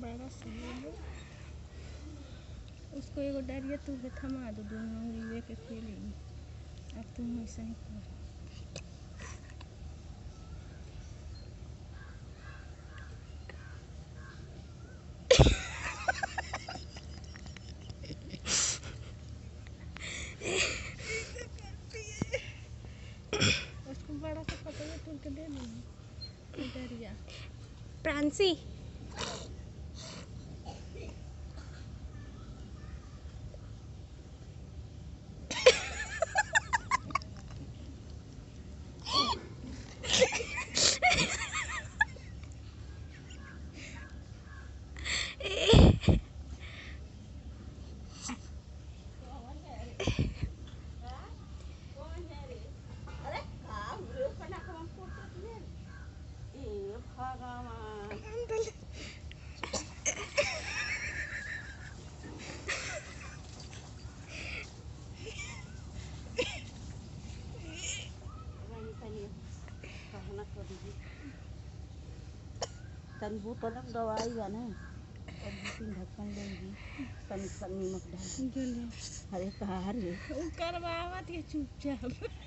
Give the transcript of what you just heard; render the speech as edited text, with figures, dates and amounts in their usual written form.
बड़ा सही है। उसको एगो डरिया तू के थमा दो, दोनों उंगली लेके खेलेगी। अब तुम ऐसा ही कर। उसको बड़ा सा पतला तू के दे दो डरिया। प्रांसी तन बोतल में दवाई बा ना, और ढक्कन लेंगी तन नमक डाल। जो ले अरे कहाँ रे करवावत ये चुपचाप।